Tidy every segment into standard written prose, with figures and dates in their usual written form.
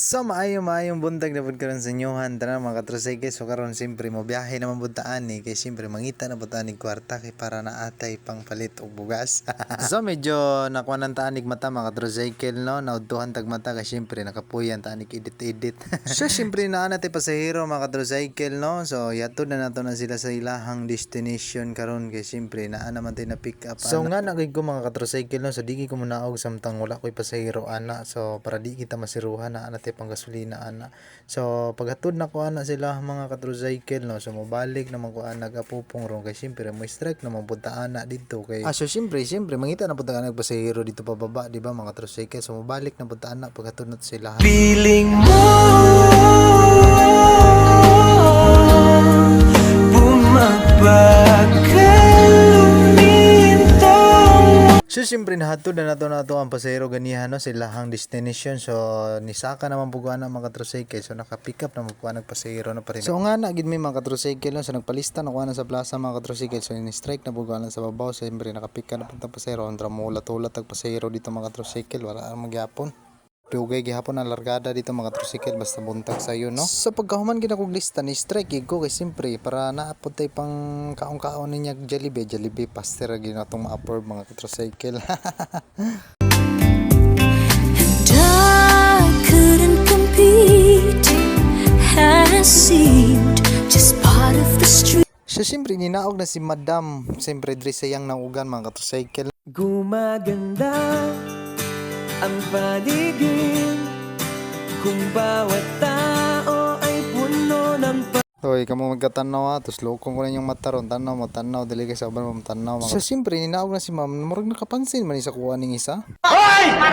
So maayong buntag na pud karon sa inyohan tanan mga katroseke. So karon siyempre mo biyahe naman pud ta ani kay siyempre mangita na pud ta ni kwarta kay para naatay pang palit og bugas. So medyo nakuanan ta anig mata mga katrocycle no, naudtuhan tag mata kay siyempre nakapuyan ta anig edit. So siyempre naa natay pasahero mga katrocycle no. So yatod na nato na sila sa ilahang destination karon kay siyempre naa naman tay na pick up. So nga nagig ko mga katrocycle no, so digi ko munaog samtang wala koy pasahero ana. So para di kita masiruhan na ana pang gasolina ana. So paghatod na ko ana sila mga katrocycle no, so mobalik naman ko ana gapupong ron kay siyempre mo strike naman punta ana dito kay so siyempre mangita na punta ana pasahero dito pababa di ba mga katrocycle. So mobalik na punta ana paghatod na sila. Feeling mo So siyempre nahatod na nato ang pasahero ganihan no, silahang destination. So nisaka naman po ana mga katrocycle. So naka-pick up naman po pasahero na pa rin. So nga na gid may mga katrocycle no, so nagpalista na ko ana sa plaza mga katrocycle. So ni-strike na po ana sa babaw. So siyempre naka-pick up na punta pasahero. Andra mo ulat tag pasahero dito mga katrocycle. Wala ang magyapon. Dugay gihapon ang largada dito mga katrocycle basta buntag sayo no. So pagkahuman gid akong lista ni strike ko kay siyempre para naapod tay pang kaon-kaon niya Jollibee paster gid natong ma-afford mga katrocycle. Couldn't compete, has seemed just part of the street. So siyempre ninaog na si Madam, siyempre diri sayang naugan mga katrocycle. gumaganda ang paligid kung bawat tao ay puno ng Hoy, kamo magkatanaw tos lokong ko na yung mata ron, tanaw dili kay sa uban mo tanaw mga. So siyempre ninaog na si Ma'am, murag nakapansin man ni sa kuha ning isa. Hoy!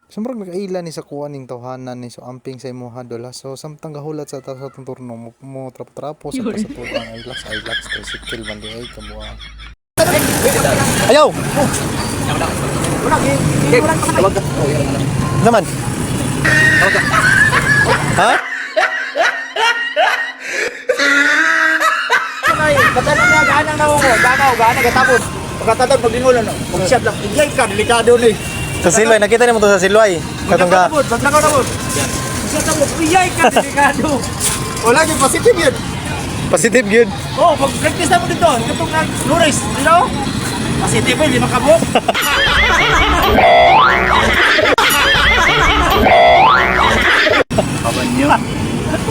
So murag nakaila ni sa kuha ning tawhanan ni so amping sa imuha dola. So samtang gahulat sa ta sa turno mo trap-trapo sa pasatuan ay relax tricycle man di ay kamuha. Ayaw! Naman. Ha? Katanong niya ganang naungo, gana gatapon. Pagkatatag paglingulo no. Kung siya lang, iyay ka delikado ni. Sa Silway, nakita niyo mo to sa Silway. Katungga. Paglakaw na mo. Siya tamo, iyay ka delikado. Wala gyud positive yun. Positive yun. Oh, pag practice na mo dito, katong Flores, you know? Positive yun, di makabuk.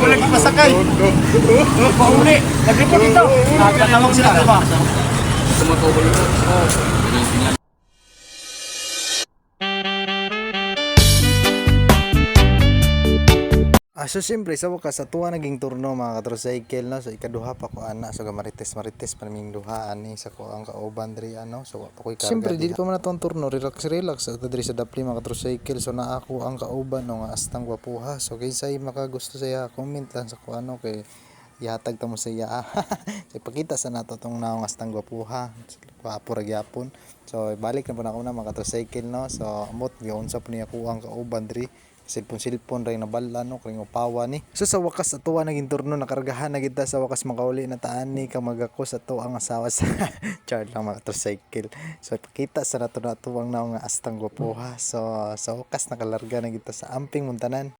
Wala gyud masakay. Pauli, nagreport dito. Nagtatawag sila ba? So siyempre sa wakas sa tuwa naging turno mga katrocycle no, so ikaduha pa ko ana so marites panaming duha ani sa ko ang kauban diri ano, so wa pa koy karga. Siyempre dili pa man atong turno, relax sa diri sa dapli mga katrocycle. So na ako ang kauban no nga astang gwapuha. So kinsay makagusto saya comment lang sa ko ano kay ihatag ta mo sa iya. So ipakita sa nato tong naong astang gwapuha. Gwapo ra gyapon. So balik na po na ako na mga katrocycle no. So amot gyunsa po niya ko ang kauban diri. Silpon ray nabala no kring upawa ni. So sa wakas atuwa naging turno nakargahan na kita sa wakas makauli na taan ni ka magako sa to ang asawa sa char lang mga tricycle. So pakita sa nato ang naong astang gwapuha. So sa wakas nakalarga na kita sa amping muntanan.